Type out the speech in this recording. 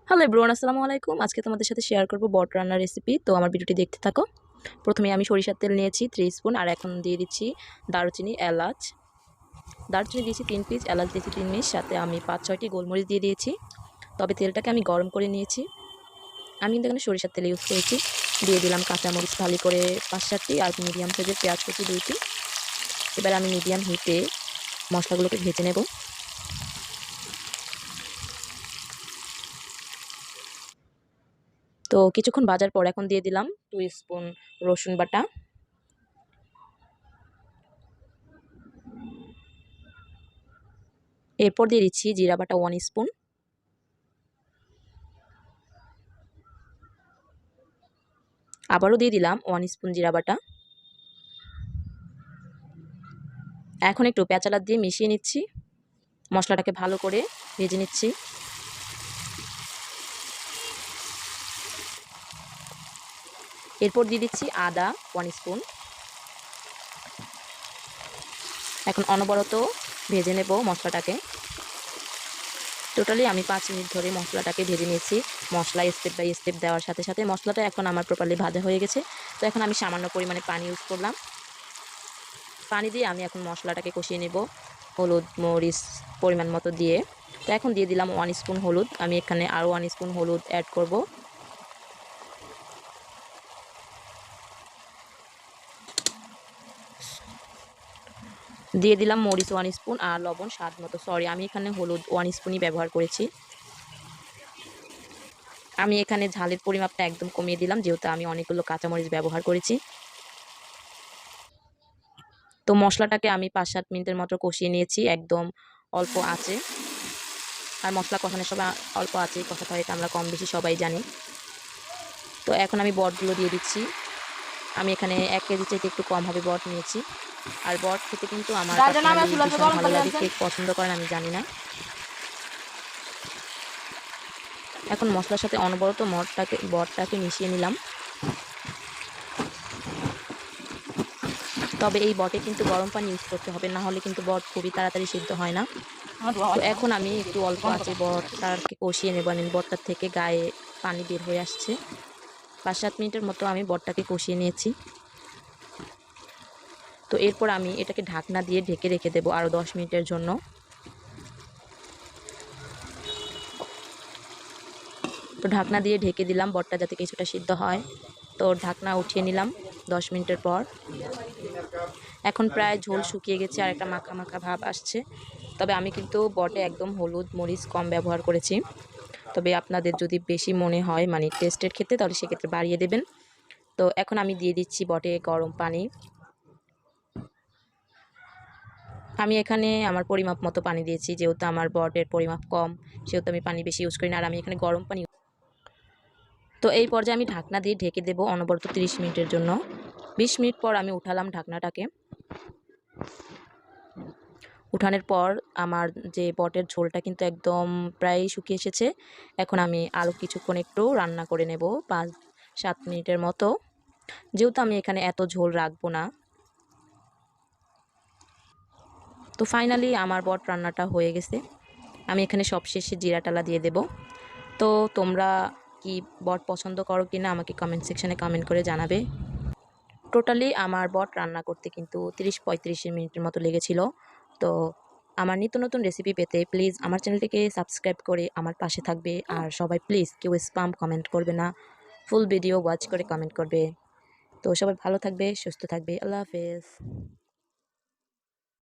Hello everyone, আসসালামু আলাইকুম। আজকে তোমাদের সাথে শেয়ার করব বট রান্নার রেসিপি। তো আমার ভিডিওটি দেখতে থাকো। প্রথমে আমি সরিষার তেল নিয়েছি 3 স্পুন, আর এখন দিয়ে দিচ্ছি দারুচিনি, এলাচ। দারুচিনি দিয়েছি 3 পিস, এলাচ দিয়েছি 3 পিস, সাথে আমি 5-6টি গোলমরিচ দিয়ে দিয়েছি। তবে তেলটাকে আমি গরম করে নিয়েছি। আমি কিন্তু এখানে সরিষার তেল ইউজ করেছি। দিয়ে দিলাম কাঁচামরিচ ভালো করে 5-7টি, আর মিডিয়াম সাইজের পেঁয়াজ কুচি 2টি। এবার আমি মিডিয়াম হিটে মশলাগুলোকে ভেজে নেব। তো কিছুক্ষণ ভাজার পর এখন দিয়ে দিলাম 2 স্পুন রসুন বাটা। এরপর দিয়ে দিচ্ছি জিরা বাটা 1 স্পুন। আবারও দিয়ে দিলাম 1 স্পুন জিরা বাটা। এখন একটু পেঁচালা দিয়ে মিশিয়ে নিচ্ছি, মশলাটাকে ভালো করে ভেজে নিচ্ছি। এরপর দিয়ে দিচ্ছি আদা 1 স্পুন। এখন অনবরত ভেজে নেব মশলাটাকে। টোটালি আমি 5 মিনিট ধরে মশলাটাকে ভেজে নিয়েছি। মশলা স্টেপ বাই স্টেপ দেওয়ার সাথে সাথে মশলাটা এখন আমার প্রপারলি ভাজা হয়ে গেছে। তো এখন আমি সামান্য পরিমাণে পানি ইউজ করলাম। পানি দিয়ে আমি এখন মশলাটাকে কষিয়ে নেব, হলুদ মরিচ পরিমাণ মতো দিয়ে। তো এখন দিয়ে দিলাম 1 স্পুন হলুদ। আমি এখানে আরও 1 স্পুন হলুদ অ্যাড করব। দিয়ে দিলাম মরিচ 1 স্পুন আর লবণ স্বাদ মতো। সরি, আমি এখানে হলুদ 1 স্পুনই ব্যবহার করেছি। আমি এখানে ঝালের পরিমাপটা একদম কমিয়ে দিলাম, যেহেতু আমি অনেকগুলো কাঁচামরিচ ব্যবহার করেছি। তো মশলাটাকে আমি 5-7 মিনিটের মতো কষিয়ে নিয়েছি একদম অল্প আঁচে। আর মশলা কষানোর সময় অল্প আঁচেই কষাতে হয়, এটা আমরা কম বেশি সবাই জানি। তো এখন আমি বটগুলো দিয়ে দিচ্ছি। আমি এখানে 1 কেজি চাইতে একটু কম হবে বট নিয়েছি। আর বট খেতে কিন্তু আমার পার্সোনালি ভীষণ ভালো লাগে। কে পছন্দ করেন আমি জানি না। এখন মশলার সাথে অনবরত বটটাকে মিশিয়ে নিলাম। তবে এই বটে কিন্তু গরম পানি ইউজ করতে হবে, না হলে কিন্তু বট খুবই তাড়াতাড়ি সিদ্ধ হয় না। তো এখন আমি একটু অল্প আঁচে বটটাকে কষিয়ে নেব। আমি বটটার থেকে গায়ে পানি বের হয়ে আসছে। 5-7 মিনিটের মতো আমি বটটাকে কষিয়ে নিয়েছি। তো এরপর আমি এটাকে ঢাকনা দিয়ে ঢেকে রেখে দেবো আরও 10 মিনিটের জন্য। তো ঢাকনা দিয়ে ঢেকে দিলাম বটটা যাতে কিছুটা সিদ্ধ হয়। তো ঢাকনা উঠিয়ে নিলাম 10 মিনিটের পর। এখন প্রায় ঝোল শুকিয়ে গেছে আর একটা মাখা মাখা ভাব আসছে। তবে আমি কিন্তু বটে একদম হলুদ মরিচ কম ব্যবহার করেছি। তবে আপনাদের যদি বেশি মনে হয় মানে টেস্টের ক্ষেত্রে, তাহলে সেক্ষেত্রে বাড়িয়ে দেবেন। তো এখন আমি দিয়ে দিচ্ছি বটে গরম পানি। আমি এখানে আমার পরিমাপ মতো পানি দিয়েছি, যেহেতু আমার বটের পরিমাপ কম সেহেতু আমি পানি বেশি ইউজ করি না। আর আমি এখানে গরম পানি। তো এই পর্যায়ে আমি ঢাকনা দিয়ে ঢেকে দেবো অনবরত 30 মিনিটের জন্য। 20 মিনিট পর আমি উঠালাম ঢাকনাটাকে। উঠানোর পর আমার যে বটের ঝোলটা কিন্তু একদম প্রায় শুকিয়ে এসেছে। এখন আমি আরও কিছুক্ষণ একটু রান্না করে নেব 5-7 মিনিটের মতো, যেহেতু আমি এখানে এত ঝোল রাখবো না। তো ফাইনালি আমার বট রান্নাটা হয়ে গেছে। আমি এখানে সবশেষে জিরা টালা দিয়ে দেব। তো তোমরা কি বট পছন্দ করো কি না আমাকে কমেন্ট সেকশানে কমেন্ট করে জানাবে। টোটালি আমার বট রান্না করতে কিন্তু 30-35 মিনিটের মতো লেগেছিল। তো আমার নিত্য নতুন রেসিপি পেতে প্লিজ আমার চ্যানেলটিকে সাবস্ক্রাইব করে আমার পাশে থাকবে। আর সবাই প্লিজ কেউ স্প্যাম কমেন্ট করবে না, ফুল ভিডিও ওয়াচ করে কমেন্ট করবে। তো সবাই ভালো থাকবে, সুস্থ থাকবে। আল্লাহ হাফেজ।